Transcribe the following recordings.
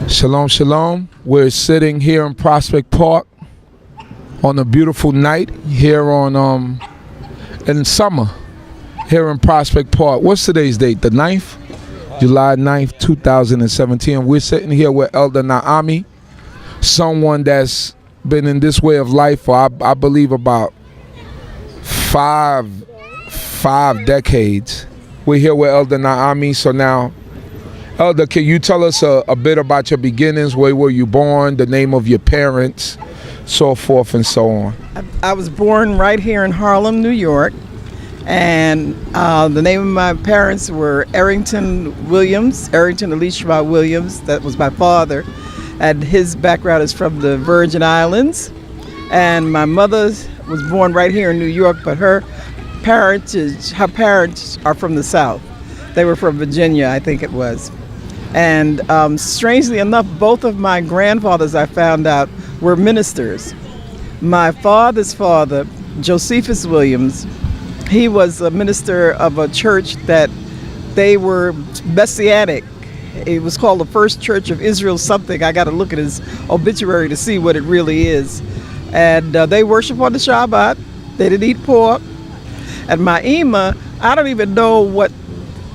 Shalom, shalom. We're sitting here in Prospect Park on a beautiful night here on in summer here in Prospect Park. What's today's date? The 9th? July 9th, 2017. We're sitting here with Elder Naami, someone that's been in this way of life for I believe about five decades. We're here with Elder Naami. So now, Elder, can you tell us a bit about your beginnings? Where were you born? The name of your parents, so forth and so on. I was born right here in Harlem, New York, and the name of my parents were Arrington Elisha Williams. That was my father, and his background is from the Virgin Islands. And my mother was born right here in New York, but her parents are from the South. They were from Virginia, I think it was. And strangely enough, both of my grandfathers, I found out, were ministers. My father's father, Josephus Williams, he was a minister of a church that they were Messianic. It was called the First Church of Israel something. I got to look at his obituary to see what it really is. And they worship on the Shabbat. They didn't eat pork. And my Emah, I don't even know what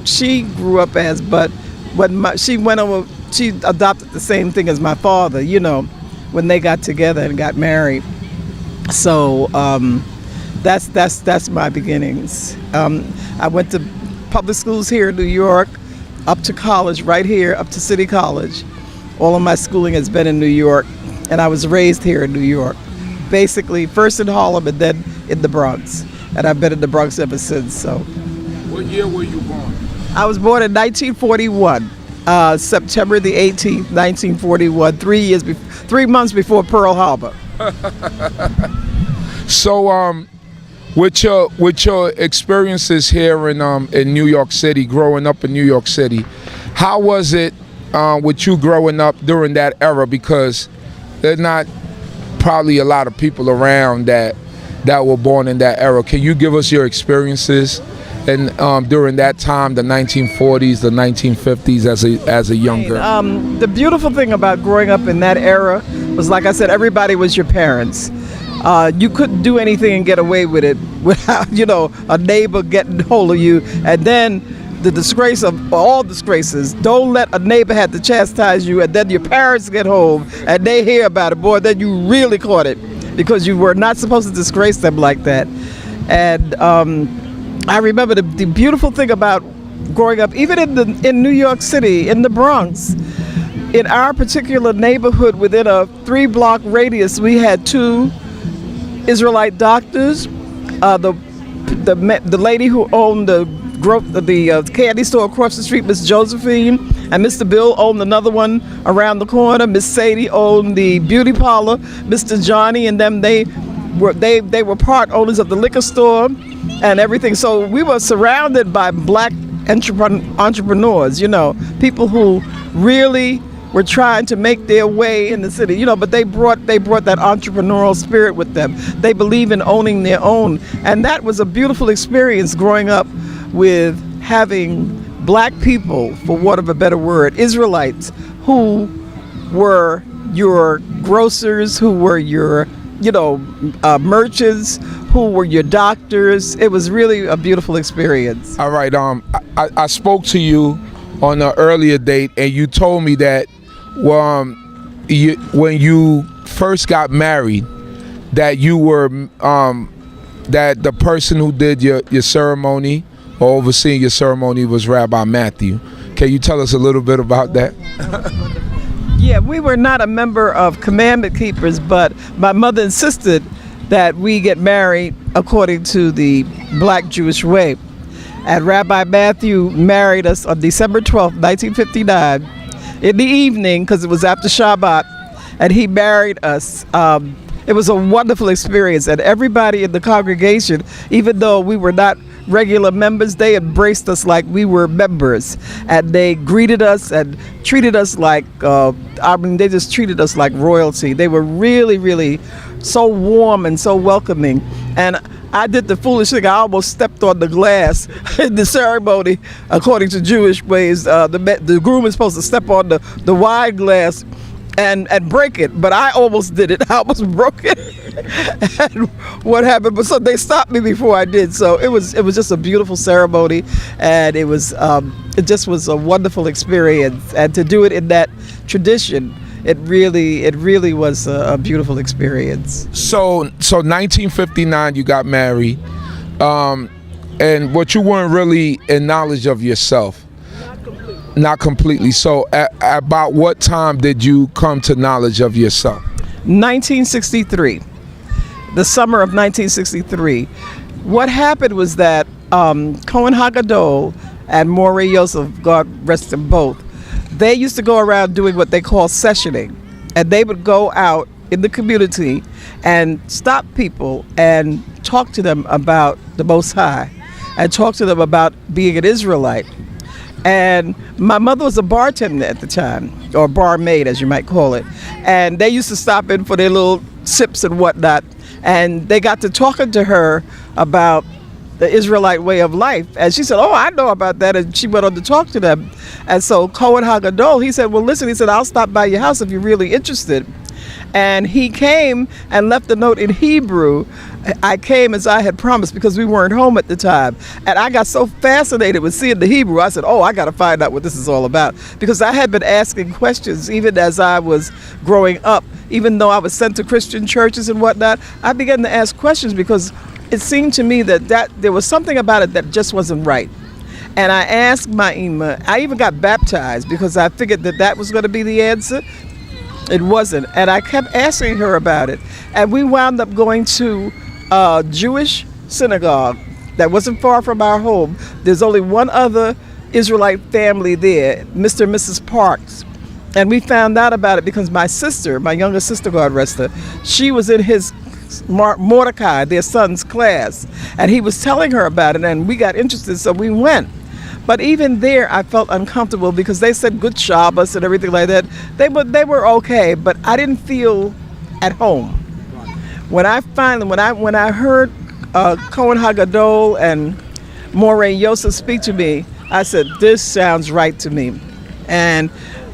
she grew up as, but when she went over, she adopted the same thing as my father, you know, when they got together and got married. So that's my beginnings. I went to public schools here in New York, up to college right here, up to City College. All of my schooling has been in New York, and I was raised here in New York. Basically, first in Harlem and then in the Bronx. And I've been in the Bronx ever since. So. What year were you born? I was born in 1941, September the 18th, 1941, 3 months before Pearl Harbor. So, with your experiences here in New York City, growing up in New York City, how was it with you growing up during that era? Because there's not probably a lot of people around that were born in that era. Can you give us your experiences? And during that time, the 1940s, the 1950s, as a young girl. The beautiful thing about growing up in that era was, like I said, everybody was your parents. You couldn't do anything and get away with it without, a neighbor getting hold of you. And then the disgrace of all disgraces, don't let a neighbor have to chastise you, and then your parents get home and they hear about it. Boy, then you really caught it, because you were not supposed to disgrace them like that. And I remember the beautiful thing about growing up, even in New York City, in the Bronx, in our particular neighborhood, within a 3-block radius, we had 2 Israelite doctors. The lady who owned the candy store across the street, Miss Josephine, and Mr. Bill owned another one around the corner. Miss Sadie owned the beauty parlor. Mr. Johnny and them, they were part owners of the liquor store and everything. So we were surrounded by black entrepreneurs, people who really were trying to make their way in the city, but they brought that entrepreneurial spirit with them. They believe in owning their own. And that was a beautiful experience, growing up with having black people, for want of a better word, Israelites, who were your grocers, who were your merchants, who were your doctors. It was really a beautiful experience. All right. I spoke to you on an earlier date, and you told me that when you first got married, that you were that the person who did your ceremony or overseeing your ceremony was Rabbi Matthew. Can you tell us a little bit about that? Yeah, we were not a member of Commandment Keepers, but my mother insisted that we get married according to the Black Jewish way. And Rabbi Matthew married us on December 12th, 1959, in the evening, because it was after Shabbat, and he married us. It was a wonderful experience, and everybody in the congregation, even though we were not regular members, they embraced us like we were members, and they greeted us and treated us like they just treated us like royalty. They were really, really so warm and so welcoming. And I did the foolish thing. I almost stepped on the glass in the ceremony. According to Jewish ways, the groom is supposed to step on the wine glass and break it, but I almost did it. I almost broke it. And what happened? But so they stopped me before I did. So it was just a beautiful ceremony, and it just was a wonderful experience. And to do it in that tradition, it really was a beautiful experience. So 1959, you got married, and what you weren't really in knowledge of yourself. Not completely. So about what time did you come to knowledge of yourself? 1963, the summer of 1963. What happened was that Cohen Hagadol and Morey Yosef, God rest them both, they used to go around doing what they call sessioning. And they would go out in the community and stop people and talk to them about the Most High and talk to them about being an Israelite. And my mother was a bartender at the time, or barmaid as you might call it. And they used to stop in for their little sips and whatnot. And they got to talking to her about the Israelite way of life. And she said, oh, I know about that. And she went on to talk to them. And so Cohen Hagadol, he said, well, listen, he said, I'll stop by your house if you're really interested. And he came and left a note in Hebrew. I came as I had promised because we weren't home at the time. And I got so fascinated with seeing the Hebrew, I said, oh, I got to find out what this is all about. Because I had been asking questions even as I was growing up. Even though I was sent to Christian churches and whatnot, I began to ask questions because it seemed to me that there was something about it that just wasn't right. And I asked my Emah, I even got baptized because I figured that was going to be the answer. It wasn't. And I kept asking her about it. And we wound up going to a Jewish synagogue that wasn't far from our home. There's only one other Israelite family there, Mr. and Mrs. Parks. And we found out about it because my sister, my younger sister, God rest her, she was in his Mordecai, their son's class. And he was telling her about it, and we got interested, so we went. But even there, I felt uncomfortable because they said good Shabbos and everything like that. They were okay, but I didn't feel at home. When I heard Cohen Hagadol and Morey Yosef speak to me, I said, this sounds right to me. And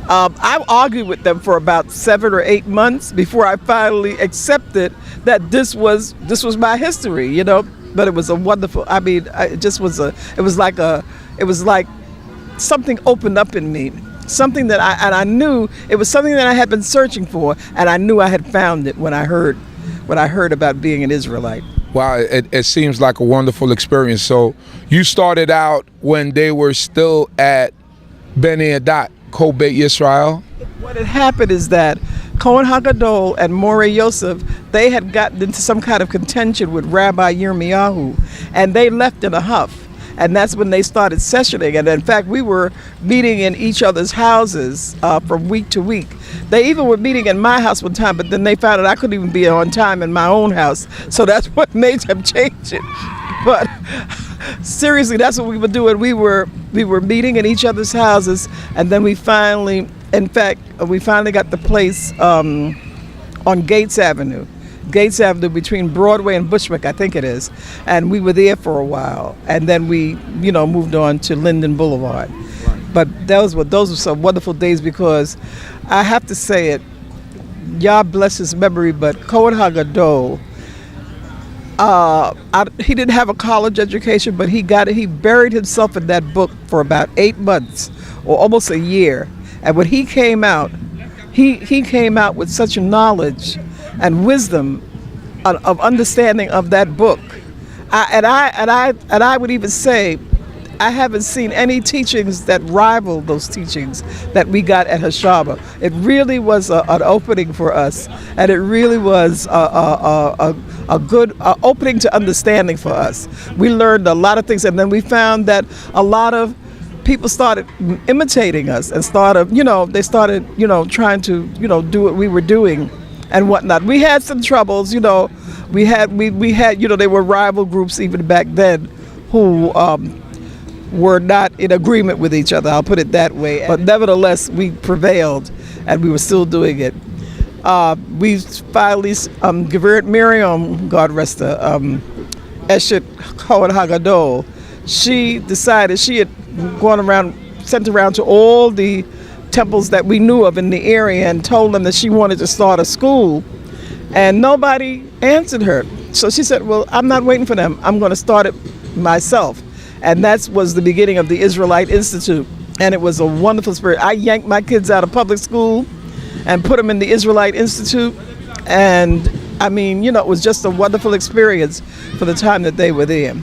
I argued with them for about 7 or 8 months before I finally accepted that this was my history, you know. But it was a wonderful. I mean, it was like something opened up in me, something that I knew it was something that I had been searching for, and I knew I had found it when I heard about being an Israelite. Wow, it seems like a wonderful experience. So you started out when they were still at Bnei Adat, Kol-Beit Yisrael? What had happened is that Cohen Hagadol and Morey Yosef, they had gotten into some kind of contention with Rabbi Yirmiyahu, and they left in a huff. And that's when they started sessioning. And in fact, we were meeting in each other's houses from week to week. They even were meeting in my house one time, but then they found out I couldn't even be on time in my own house. So that's what made them change it. But seriously, that's what we were doing. We were meeting in each other's houses, and then we finally got the place on Gates Avenue between Broadway and Bushwick, I think it is. And we were there for a while, and then we, moved on to Linden Boulevard. Right. But those were some wonderful days because I have to say it, Yah bless his memory, but Cohen Hagadol, he didn't have a college education, but he buried himself in that book for about 8 months or almost a year. And when he came out, he came out with such knowledge and wisdom of understanding of that book. I would even say I haven't seen any teachings that rival those teachings that we got at Hashaba. It really was an opening for us, and it really was a good opening to understanding for us. We learned a lot of things, and then we found that a lot of people started imitating us and they started trying to do what we were doing and whatnot. We had some troubles, we had there were rival groups even back then who were not in agreement with each other, I'll put it that way. But nevertheless, we prevailed, and we were still doing it. We finally, Gevert Miriam, God rest her, Eshet Cohen Hagadol, she decided she had sent around to all the temples that we knew of in the area and told them that she wanted to start a school, and nobody answered her. So she said, well, I'm not waiting for them. I'm going to start it myself. And that was the beginning of the Israelite Institute. And it was a wonderful spirit. I yanked my kids out of public school and put them in the Israelite Institute. And I mean, it was just a wonderful experience for the time that they were there.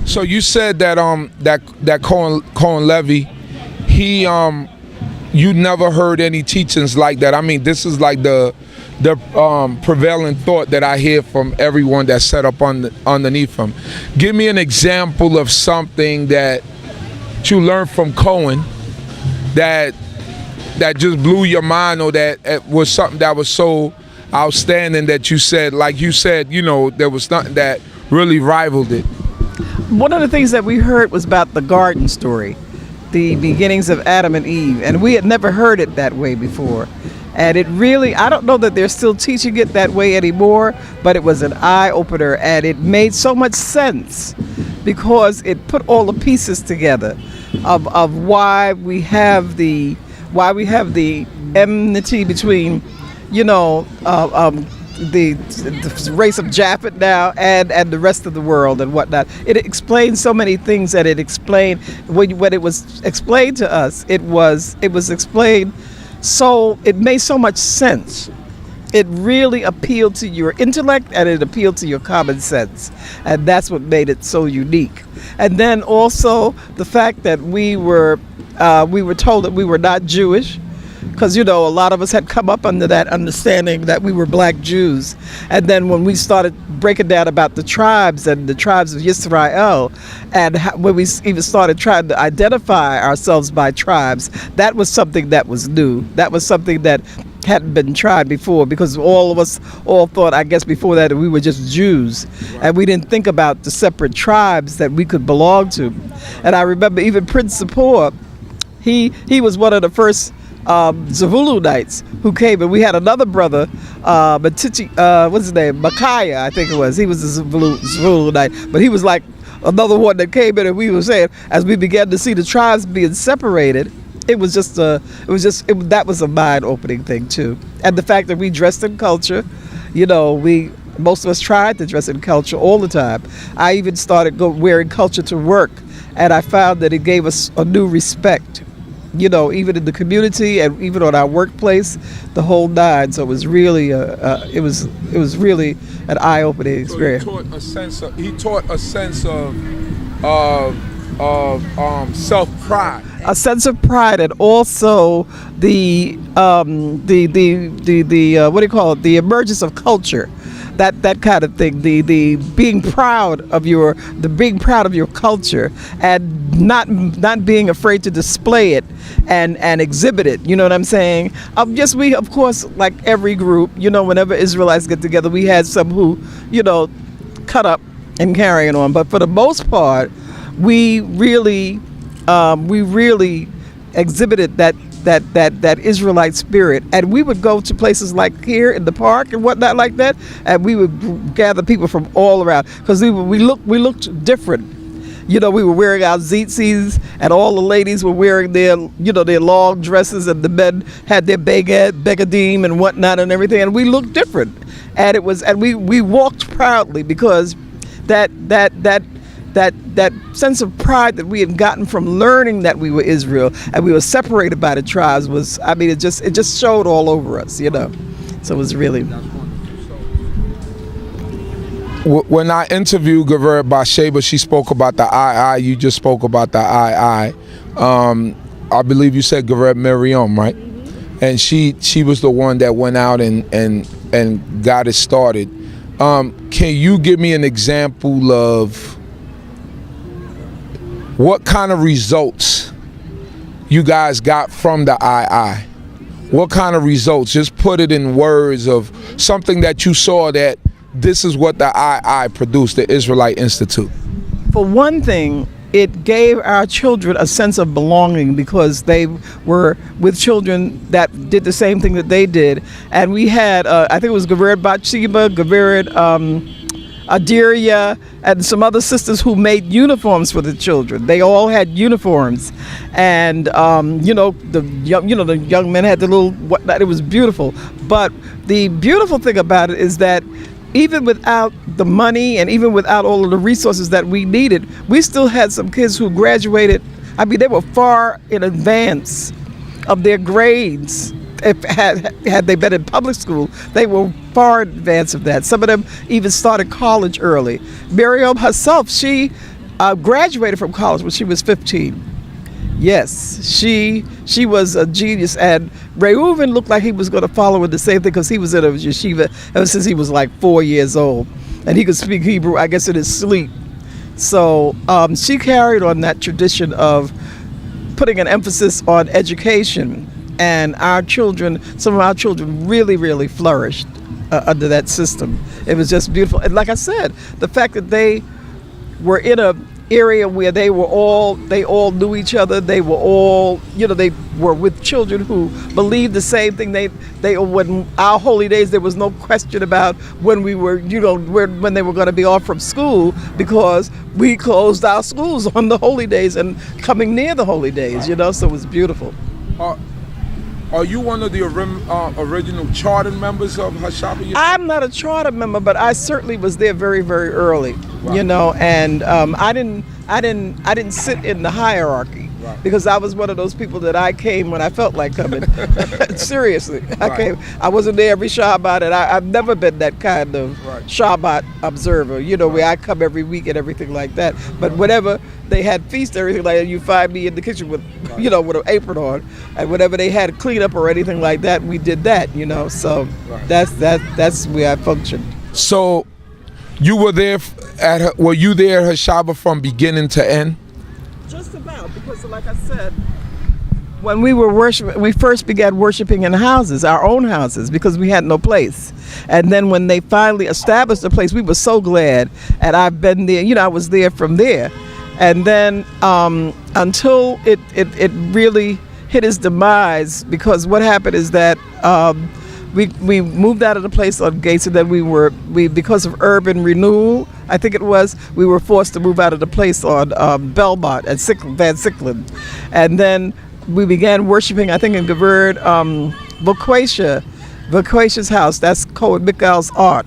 So you said that that Cohen Lewi, he you never heard any teachings like that. I mean, this is like the prevailing thought that I hear from everyone that's set up underneath him. Give me an example of something that you learned from Cohen that just blew your mind, or that it was something that was so outstanding that you said, there was nothing that really rivaled it. One of the things that we heard was about the garden story, the beginnings of Adam and Eve, and we had never heard it that way before. And it really, I don't know that they're still teaching it that way anymore, but it was an eye-opener, and it made so much sense because it put all the pieces together of why we have the enmity between, the race of Japhet now and the rest of the world and whatnot. It explained so many things that it explained. When it was explained to us, it was explained, so it made so much sense. It really appealed to your intellect, and it appealed to your common sense, and that's what made it so unique. And then also the fact that we were told that we were not Jewish, because a lot of us had come up under that understanding that we were black Jews. And then when we started breaking down about the tribes and the tribes of Israel, and when we even started trying to identify ourselves by tribes, that was something that was new. That was something that hadn't been tried before, because all of us thought, I guess before that we were just Jews, and we didn't think about the separate tribes that we could belong to. And I remember even Prince Sapor, he was one of the first Zavuluites who came, and we had another brother, what's his name, Micaiah, I think it was. He was a Zavuluite, but he was like another one that came in, and we were saying, as we began to see the tribes being separated, that was a mind-opening thing too. And the fact that we dressed in culture, most of us tried to dress in culture all the time. I even started wearing culture to work, and I found that it gave us a new respect, even in the community and even on our workplace, the whole nine. So it was really it was really an eye-opening experience. So he taught a sense of self-pride. A sense of pride, and also the what do you call it? The emergence of culture, that kind of thing. The being proud of your culture, and not being afraid to display it and exhibit it. You know what I'm saying? We, of course, like every group, whenever Israelites get together, we had some who, cut up and carrying on. But for the most part, we really exhibited that Israelite spirit, and we would go to places like here in the park and whatnot like that, and we would gather people from all around, because we looked different. We were wearing our tzitzis, and all the ladies were wearing their long dresses, and the men had their begadim and whatnot and everything, and we looked different. And we walked proudly, because that sense of pride that we had gotten from learning that we were Israel and we were separated by the tribes it just showed all over us, So it was really. When I interviewed Gaveret Bathsheba, she spoke about the I. You just spoke about the I. I believe you said Gaveret Miriam, right? And she was the one that went out and got it started. Can you give me an example of what kind of results you guys got from the II? What kind of results? Just put it in words of something that you saw, that this is what the II produced, the Israelite Institute. For one thing, it gave our children a sense of belonging, because they were with children that did the same thing that they did. And we had, I think it was Gaveret Bathsheba, Gaveret Adiria, and some other sisters who made uniforms for the children. They all had uniforms, and the young men had the little whatnot. It was beautiful. But the beautiful thing about it is that even without the money and even without all of the resources that we needed, we still had some kids who graduated. I mean, they were far in advance of their grades. If had they been in public school, they were far in advance of that. Some of them even started college early. Miriam herself, she graduated from college when she was 15. Yes, she was a genius, and Reuven looked like he was going to follow in the same thing because he was in a yeshiva ever since he was like 4 years old, and he could speak Hebrew, I guess, in his sleep. So she carried on that tradition of putting an emphasis on education, and our children, some of our children really, really flourished under that system. It was just beautiful. And like I said, the fact that they were in a area where they all knew each other. They were all, they were with children who believed the same thing. They when our holy days, there was no question about when we were, when they were going to be off from school, because we closed our schools on the holy days and coming near the holy days, so it was beautiful. Are you one of the original charter members of Hashaba? I'm not a charter member, but I certainly was there very, very early. Wow. And I didn't sit in the hierarchy, right, because I was one of those people that I came when I felt like coming. Seriously, I came. I wasn't there every Shabbat, and I've never been that kind of Shabbat observer. Where I come every week and everything like that. But whenever they had feast or anything like that, you find me in the kitchen with, with an apron on, and whenever they had cleanup or anything like that, we did that. So that's where I functioned. So, you were there were you there at Hashaba from beginning to end? Just about, because like I said, when we were worshiping, we first began worshiping in houses, our own houses, because we had no place. And then when they finally established a place, we were so glad. And I've been there, I was there from there. And then until it really hit its demise, because what happened is that we moved out of the place on Gates, and then we because of urban renewal, I think it was, we were forced to move out of the place on Belmont at Van Sicklen. And then we began worshiping, I think, in Geverd, Voquacia's house. That's Cohen Mikhail's aunt,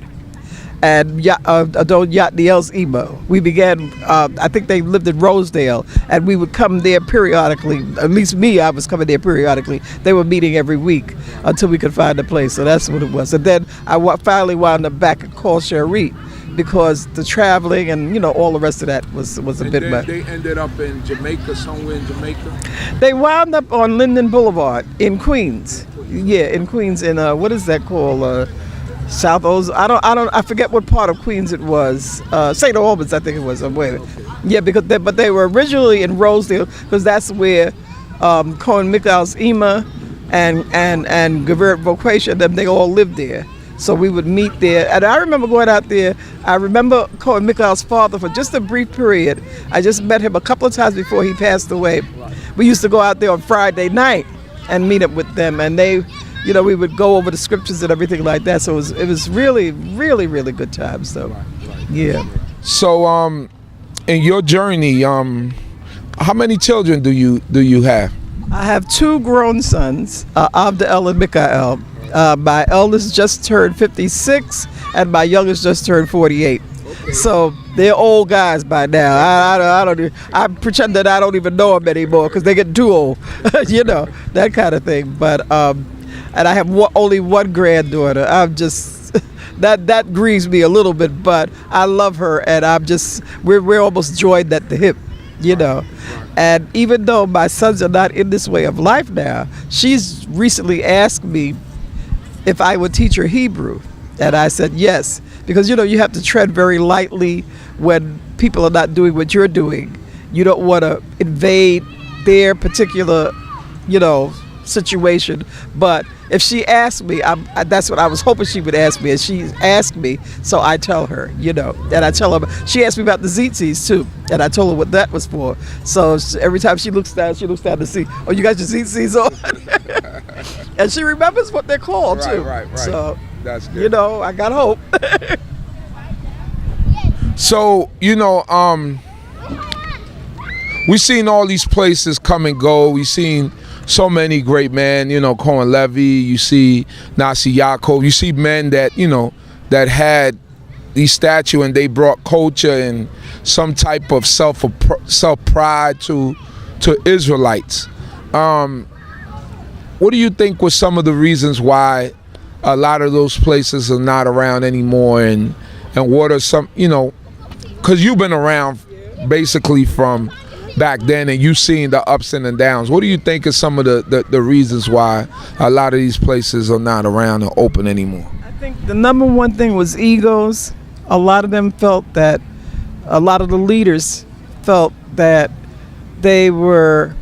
and Adon Yatniel's Emah. We began, I think they lived in Rosedale, and we would come there periodically. At least me, I was coming there periodically. They were meeting every week until we could find a place. So that's what it was. And then I finally wound up back at Kol Sherit, because the traveling and all the rest of that was a bit much. They ended up in Jamaica, somewhere in Jamaica. They wound up on Linden Boulevard in Queens. Yeah, in Queens, in what is that called? South O's. I forget what part of Queens it was. St. Albans, I think it was. Yeah, because they were originally in Rosedale, because that's where Cohen Mikhail's Emah and Gevert Voquacia, they all lived there. So we would meet there. And I remember going out there. I remember Cohen Mikhail's father for just a brief period. I just met him a couple of times before he passed away. We used to go out there on Friday night and meet up with them, and they, we would go over the scriptures and everything like that. So it was really, really, really good times. So, yeah. So, in your journey, how many children do you have? I have 2 grown sons, Abdel and Mikhael. My eldest just turned 56, and my youngest just turned 48. Okay. So they're old guys by now. I pretend that I don't even know them anymore because they get too old, that kind of thing. But and I have only one granddaughter. I'm just that grieves me a little bit, but I love her, and we're almost joined at the hip, Right. And even though my sons are not in this way of life now, she's recently asked me if I would teach her Hebrew. And I said yes, because you have to tread very lightly when people are not doing what you're doing. You don't want to invade their particular, situation. But if she asked me, that's what I was hoping she would ask me, and she asked me, so I tell her, and I tell her. She asked me about the tzitzis too, and I told her what that was for. So every time she looks down to see, oh, you got your tzitzis on, and she remembers what they're called too. Right. So that's good. I got hope. So, we've seen all these places come and go. We've seen so many great men, Cohen Levy, you see Nasi Yaakov, you see men that, that had these statues and they brought culture and some type of self-pride to Israelites. What do you think was some of the reasons why a lot of those places are not around anymore, and what are some, because you've been around basically from back then and you've seen the ups and the downs. What do you think is some of the reasons why a lot of these places are not around or open anymore? I think the number one thing was egos. A lot of them felt that, a lot of the leaders felt that they were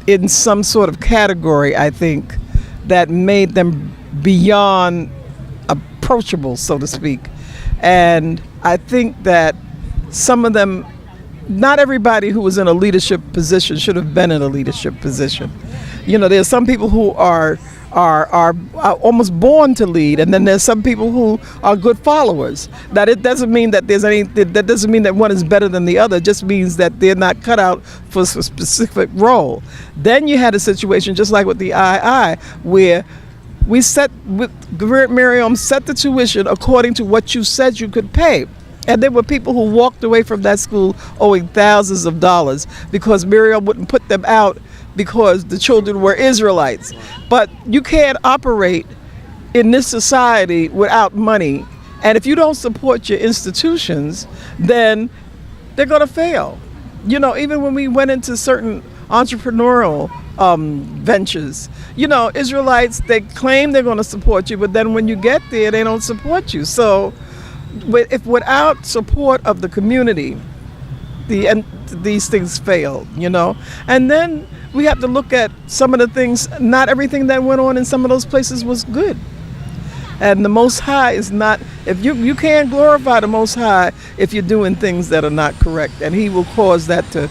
in some sort of category, I think, that made them beyond approachable, so to speak. And I think that some of them, not everybody who was in a leadership position should have been in a leadership position. There's some people who are almost born to lead, and then there's some people who are good followers. That it doesn't mean that that doesn't mean that one is better than the other. It just means that they're not cut out for a specific role. Then you had a situation just like with the II, where we Miriam set the tuition according to what you said you could pay. And there were people who walked away from that school owing thousands of dollars because Miriam wouldn't put them out because the children were Israelites. But you can't operate in this society without money. And if you don't support your institutions, then they're going to fail. Even when we went into certain entrepreneurial ventures, Israelites, they claim they're going to support you, but then when you get there, they don't support you. So if without support of the community, these things fail, And then we have to look at some of the things. Not everything that went on in some of those places was good. And the Most High is not, if you can't glorify the Most High if you're doing things that are not correct. And he will cause that to,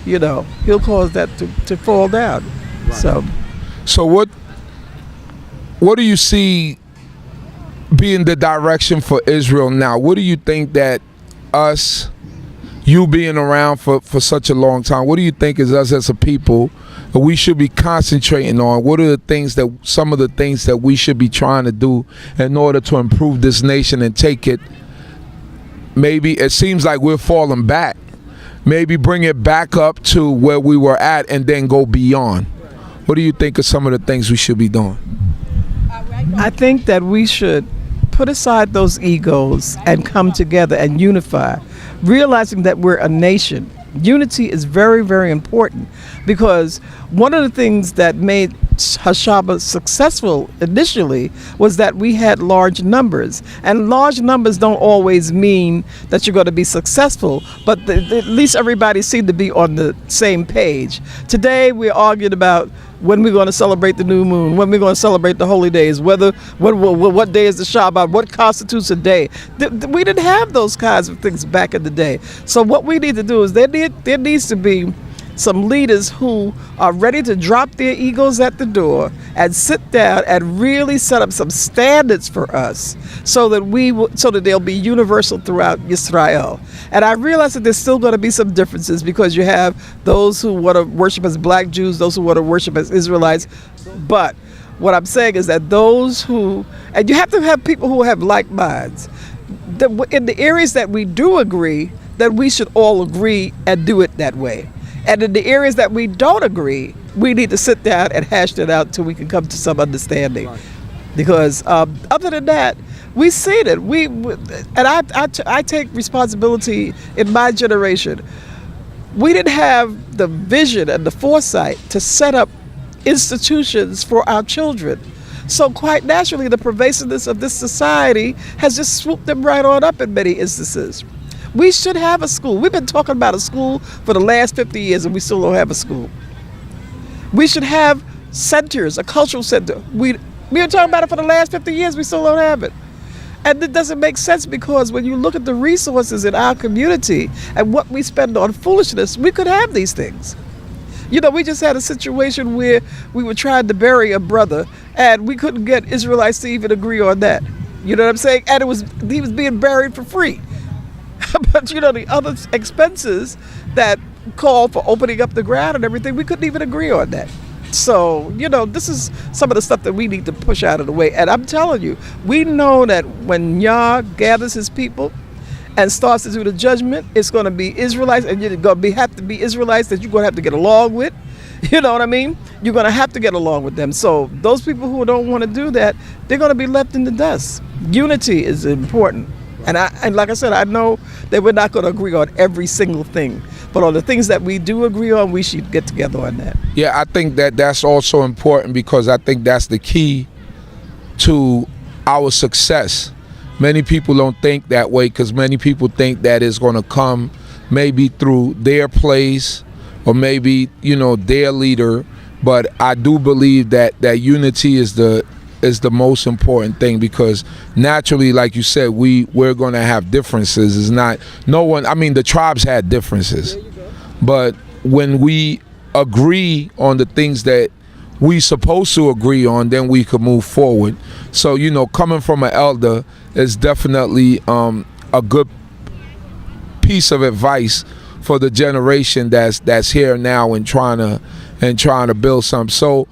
he'll cause that to fall down. Right. So what do you see being the direction for Israel now? What do you think that you being around for such a long time, what do you think is us as a people that we should be concentrating on? What are some of the things that we should be trying to do in order to improve this nation and take it? Maybe it seems like we're falling back. Maybe bring it back up to where we were at and then go beyond. What do you think are some of the things we should be doing? I think that we should put aside those egos and come together and unify, realizing that we're a nation. Unity is very, very important, because one of the things that made Hashaba successful initially was that we had large numbers, and large numbers don't always mean that you're going to be successful, but at least everybody seemed to be on the same page. Today we're arguing about when we're going to celebrate the new moon, when we're going to celebrate the holy days, what day is the Shabbat, what constitutes a day. We didn't have those kinds of things back in the day. So what we need to do is there needs to be some leaders who are ready to drop their egos at the door and sit down and really set up some standards for us, so that they'll be universal throughout Israel. And I realize that there's still going to be some differences, because you have those who want to worship as black Jews, those who want to worship as Israelites. But what I'm saying is that and you have to have people who have like minds. In the areas that we do agree, that we should all agree and do it that way. And in the areas that we don't agree, we need to sit down and hash that out till we can come to some understanding. Right. Because other than that, we see it. I take responsibility in my generation. We didn't have the vision and the foresight to set up institutions for our children. So quite naturally, the pervasiveness of this society has just swooped them right on up in many instances. We should have a school. We've been talking about a school for the last 50 years and we still don't have a school. We should have centers, a cultural center. We've been talking about it for the last 50 years, we still don't have it. And it doesn't make sense, because when you look at the resources in our community and what we spend on foolishness, we could have these things. We just had a situation where we were trying to bury a brother and we couldn't get Israelites to even agree on that. You know what I'm saying? And he was being buried for free. But the other expenses that call for opening up the ground and everything, we couldn't even agree on that. So, this is some of the stuff that we need to push out of the way. And I'm telling you, we know that when Yah gathers his people and starts to do the judgment, it's going to be Israelites, and you're going to have to be Israelites that you're going to have to get along with. You know what I mean? You're going to have to get along with them. So those people who don't want to do that, they're going to be left in the dust. Unity is important. And like I said, I know that we're not going to agree on every single thing. But on the things that we do agree on, we should get together on that. Yeah, I think that's also important, because I think that's the key to our success. Many people don't think that way, because many people think that it's going to come maybe through their place or maybe, their leader. But I do believe that unity is the most important thing, because naturally, like you said, we're going to have differences. It's not the tribes had differences, but when we agree on the things that we supposed to agree on, then we could move forward. So coming from an elder is definitely a good piece of advice for the generation that's here now and trying to build something. So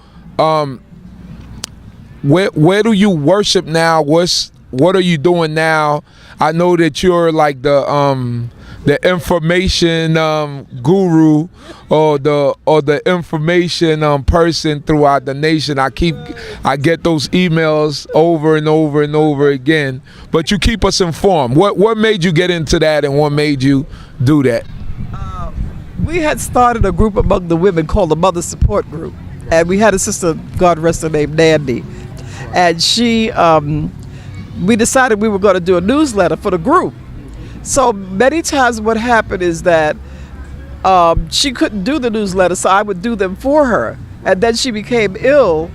where do you worship now? What are you doing now? I know that you're like the information guru or the information person throughout the nation. I get those emails over and over and over again. But you keep us informed. What made you get into that, and what made you do that? We had started a group among the women called the Mother Support Group, and we had a sister, God rest her name, Nandy, and she. We decided we were going to do a newsletter for the group. So many times what happened is that she couldn't do the newsletter, so I would do them for her. And then she became ill,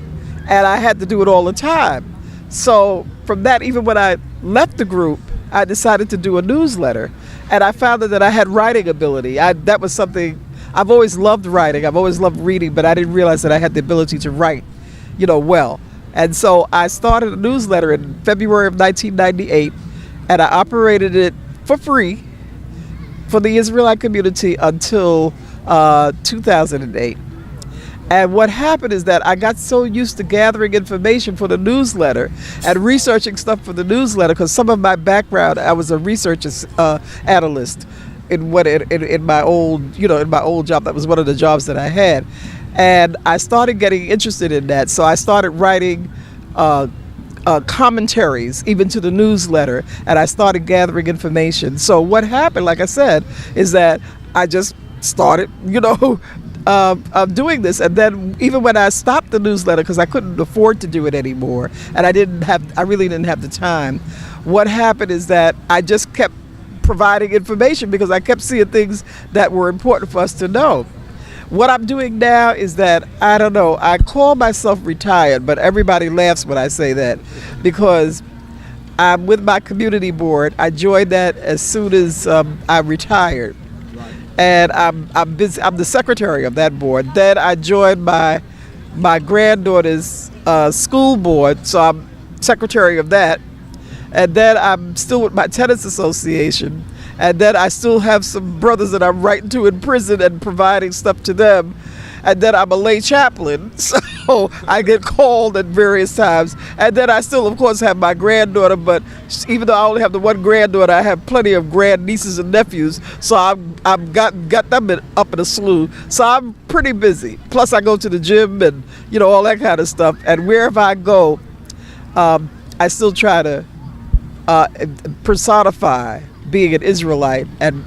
and I had to do it all the time. So from that, even when I left the group, I decided to do a newsletter. And I found that I had writing ability. That was something, I've always loved writing. I've always loved reading, but I didn't realize that I had the ability to write, well. And so I started a newsletter in February of 1998, and I operated it for free for the Israelite community until 2008. And what happened is that I got so used to gathering information for the newsletter and researching stuff for the newsletter, because some of my background, I was a research analyst in my old job. That was one of the jobs that I had. And I started getting interested in that. So I started writing commentaries even to the newsletter, and I started gathering information. So what happened, like I said, is that I just started, doing this. And then even when I stopped the newsletter, because I couldn't afford to do it anymore, and I really didn't have the time, what happened is that I just kept providing information because I kept seeing things that were important for us to know. What I'm doing now is that, I don't know, I call myself retired, but everybody laughs when I say that, because I'm with my community board. I joined that as soon as I retired. And I'm busy, I'm the secretary of that board. Then I joined my granddaughter's school board, so I'm secretary of that. And then I'm still with my tenants association. And then I still have some brothers that I'm writing to in prison and providing stuff to them. And then I'm a lay chaplain, so I get called at various times. And then I still, of course, have my granddaughter, but even though I only have the one granddaughter, I have plenty of grandnieces and nephews, so I've got them up in a slew. So I'm pretty busy. Plus I go to the gym and, all that kind of stuff. And wherever I go, I still try to personify being an Israelite. And,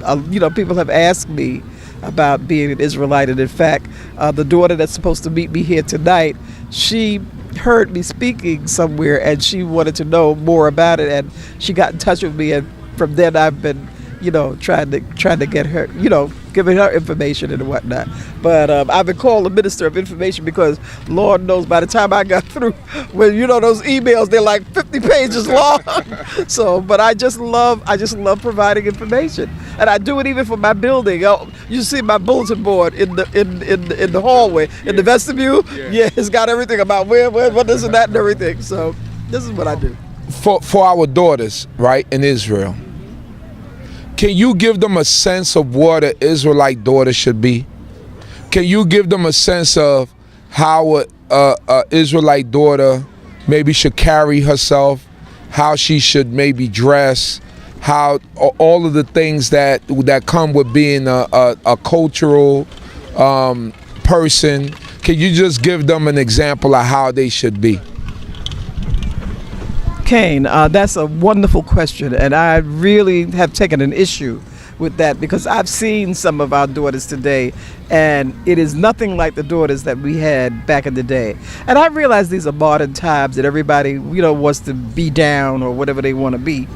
people have asked me about being an Israelite. And in fact, the daughter that's supposed to meet me here tonight, she heard me speaking somewhere and she wanted to know more about it, and she got in touch with me, and from then I've been trying to get her, giving her information and whatnot. But I've been called a minister of information because Lord knows by the time I got through, when those emails, they're like 50 pages long. So, but I just love providing information, and I do it even for my building. You see my bulletin board in the hallway, in the vestibule. Yeah, it's got everything about where what this and that and everything. So this is what I do for our daughters, right, in Israel. can you give them a sense of what an Israelite daughter should be? Can you give them a sense of how a Israelite daughter maybe should carry herself, how she should maybe dress, how all of the things that come with being a cultural person? Can you just give them an example of how they should be? Kane, that's a wonderful question, and I really have taken an issue with that because I've seen some of our daughters today, and it is nothing like the daughters that we had back in the day. And I realize these are modern times that everybody, wants to be down or whatever they want to be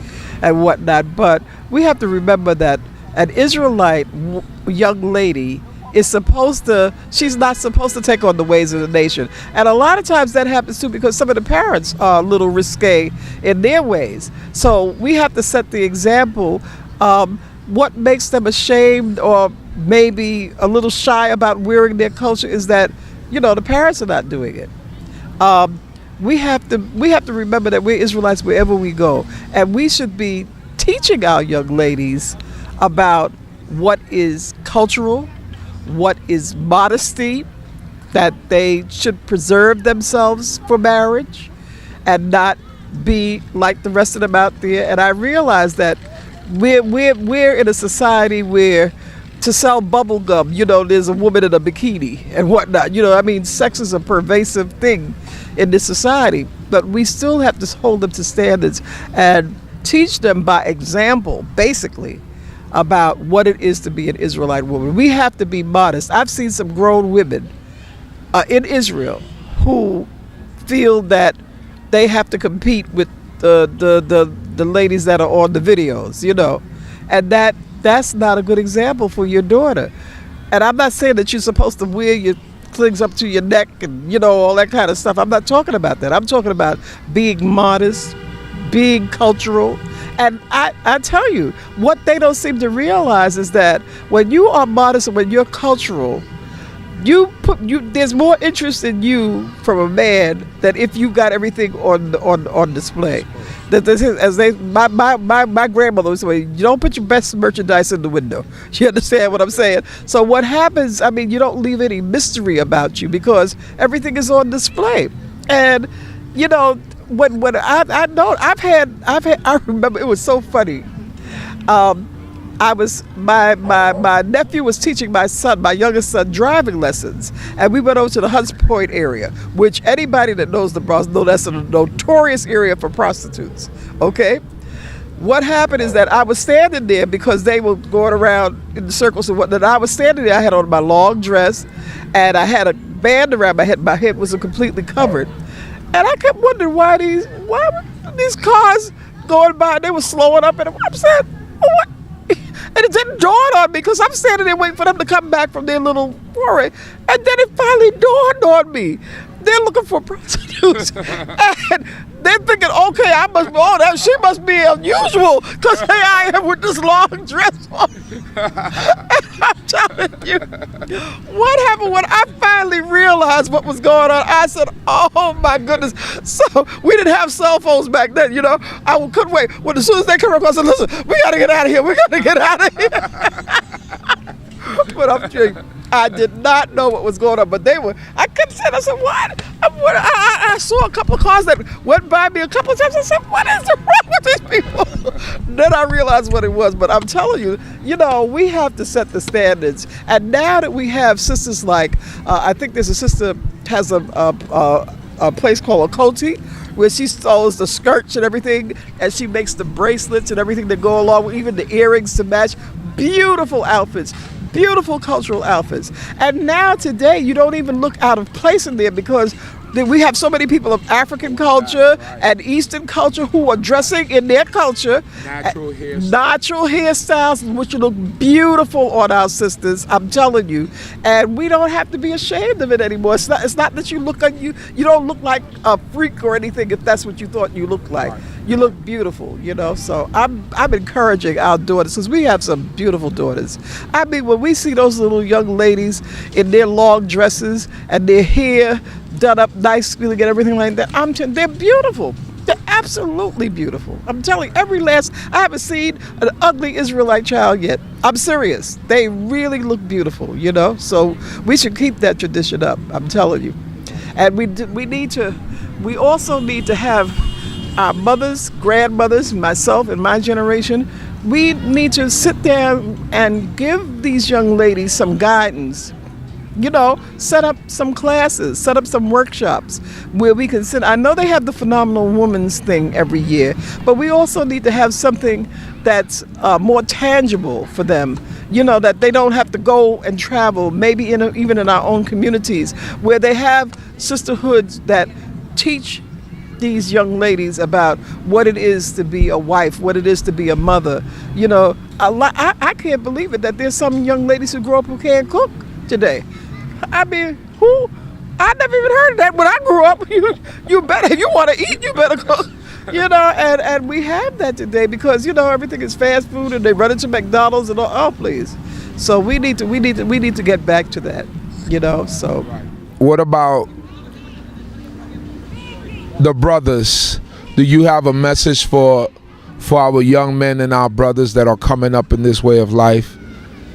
and whatnot, but we have to remember that an Israelite young lady is she's not supposed to take on the ways of the nation. And a lot of times that happens too because some of the parents are a little risque in their ways. So we have to set the example. What makes them ashamed or maybe a little shy about wearing their culture is that, the parents are not doing it. We have to remember that we're Israelites wherever we go. And we should be teaching our young ladies about what is cultural, what is modesty, that they should preserve themselves for marriage and not be like the rest of them out there. And I realize that we're in a society where to sell bubble gum, there's a woman in a bikini and whatnot. Sex is a pervasive thing in this society, but we still have to hold them to standards and teach them by example, basically, about what it is to be an Israelite woman. We have to be modest. I've seen some grown women in Israel who feel that they have to compete with the ladies that are on the videos, and that's not a good example for your daughter. And I'm not saying that you're supposed to wear your things up to your neck and all that kind of stuff. I'm not talking about that. I'm talking about being modest, being cultural. And I tell you, what they don't seem to realize is that when you are modest and when you're cultural, there's more interest in you from a man than if you got everything on display. My grandmother would say, you don't put your best merchandise in the window. You understand what I'm saying? So what happens? you don't leave any mystery about you because everything is on display. And when I remember it was so funny. My nephew was teaching my youngest son, driving lessons, and we went over to the Hunts Point area, which anybody that knows the Bronx knows that's a notorious area for prostitutes. Okay, what happened is that I was standing there because they were going around in circles and whatnot. I was standing there. I had on my long dress, and I had a band around my head. My head was completely covered. And I kept wondering why were these cars going by? They were slowing up, and I'm saying, what? And it didn't dawn on me because I'm standing there waiting for them to come back from their little foray. And then it finally dawned on me. They're looking for prostitutes. And they're thinking, okay, she must be unusual because here I am with this long dress on. And I'm telling you, what happened when I finally realized what was going on? I said, oh my goodness. So we didn't have cell phones back then, I couldn't wait. As soon as they come up, I said, listen, we got to get out of here. We got to get out of here. But I'm telling you, I did not know what was going on, but I couldn't say it. I said, what? I saw a couple of cars that went by me a couple of times. I said, what is wrong with these people? Then I realized what it was. But I'm telling you, we have to set the standards. And now that we have sisters like, I think there's a sister has a place called Okoti, where she sews the skirts and everything, and she makes the bracelets and everything that go along with even the earrings to match. Beautiful outfits. Beautiful cultural outfits. And now today you don't even look out of place in there because we have so many people of African culture and Eastern culture who are dressing in their culture. Natural hairstyles, which look beautiful on our sisters, I'm telling you. And we don't have to be ashamed of it anymore. It's not that you don't look like a freak or anything if that's what you thought you looked like. Right. You look beautiful, So I'm encouraging our daughters because we have some beautiful daughters. When we see those little young ladies in their long dresses and their hair done up nice, and everything like that, they're beautiful. They're absolutely beautiful. I'm telling you, I haven't seen an ugly Israelite child yet. I'm serious. They really look beautiful, you know? So we should keep that tradition up, I'm telling you. And we also need to have our mothers, grandmothers, myself and my generation, we need to sit down and give these young ladies some guidance. You know, set up some classes, set up some workshops where we can sit. I know they have the Phenomenal Woman's thing every year, but we also need to have something that's more tangible for them. You know, that they don't have to go and travel, maybe even in our own communities, where they have sisterhoods that teach these young ladies about what it is to be a wife, what it is to be a mother. You know, I can't believe it that there's some young ladies who grow up who can't cook today. I mean, I never even heard of that when I grew up. You better, if you want to eat, you better cook. You know, and we have that today because, you know, everything is fast food and they run into McDonald's and all. Oh, please. So we need to get back to that, you know. So what about the brothers? Do you have a message for our young men and our brothers that are coming up in this way of life?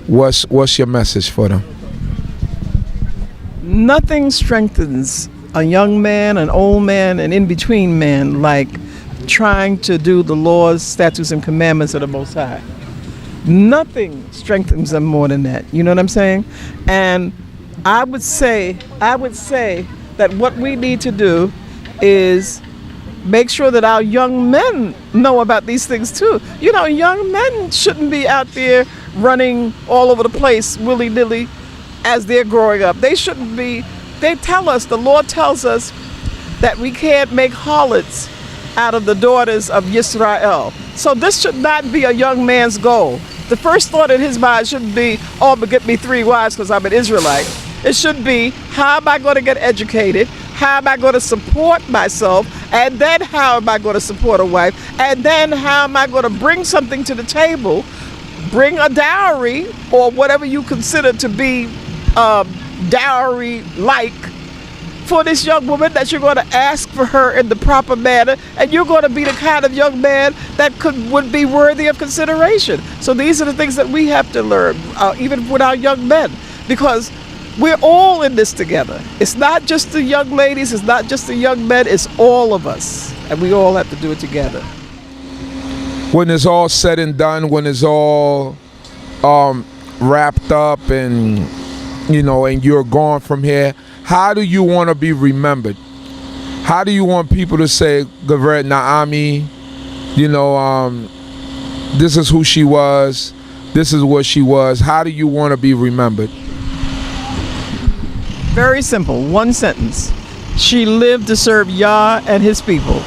What's your message for them? Nothing strengthens a young man, an old man, an in-between man like trying to do the laws, statutes, and commandments of the Most High. Nothing strengthens them more than that. You know what I'm saying? And I would say that what we need to do is make sure that our young men know about these things too. You know, young men shouldn't be out there running all over the place willy-nilly as they're growing up. They shouldn't be. They tell us, the Lord tells us that we can't make harlots out of the daughters of Israel. So this should not be a young man's goal. The first thought in his mind shouldn't be, oh, but get me 3 wives because I'm an Israelite. It should be, how am I going to get educated? How am I going to support myself? And then how am I going to support a wife? And then how am I going to bring something to the table? Bring a dowry or whatever you consider to be dowry-like for this young woman, that you're going to ask for her in the proper manner, and you're going to be the kind of young man that would be worthy of consideration. So these are the things that we have to learn, even with our young men, because we're all in this together. It's not just the young ladies, it's not just the young men, it's all of us, and we all have to do it together. When it's all said and done, when it's all wrapped up and, you know, and you're gone from here, how do you want to be remembered? How do you want people to say, Gaveret Naami, you know, this is who she was, this is what she was. How do you want to be remembered? Very simple, one sentence. She lived to serve Yah and his people.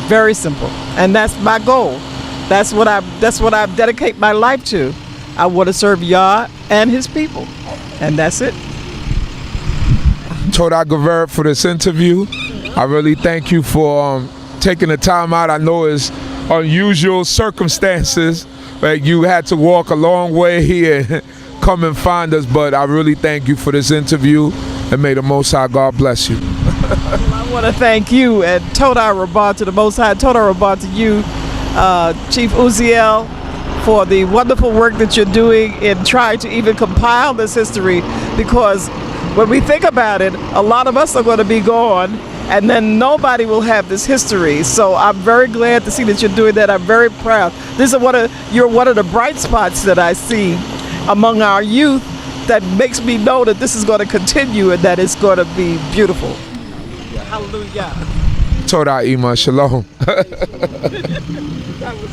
Very simple. And that's my goal. That's what I dedicate my life to. I want to serve Yah and his people. And that's it. Toda Gaveret for this interview. I really thank you for taking the time out. I know it's unusual circumstances. Like you had to walk a long way here, come and find us, but I really thank you for this interview, and may the Most High God bless you. Well, I want to thank you, and Toda Rabbah to the Most High, Toda Rabbah to you, Chief Uziel, for the wonderful work that you're doing in trying to even compile this history, because when we think about it, a lot of us are going to be gone, and then nobody will have this history. So I'm very glad to see that you're doing that. I'm very proud. You're one of the bright spots that I see among our youth that makes me know that this is going to continue and that it's going to be beautiful. Hallelujah. Toda Emah, shalom.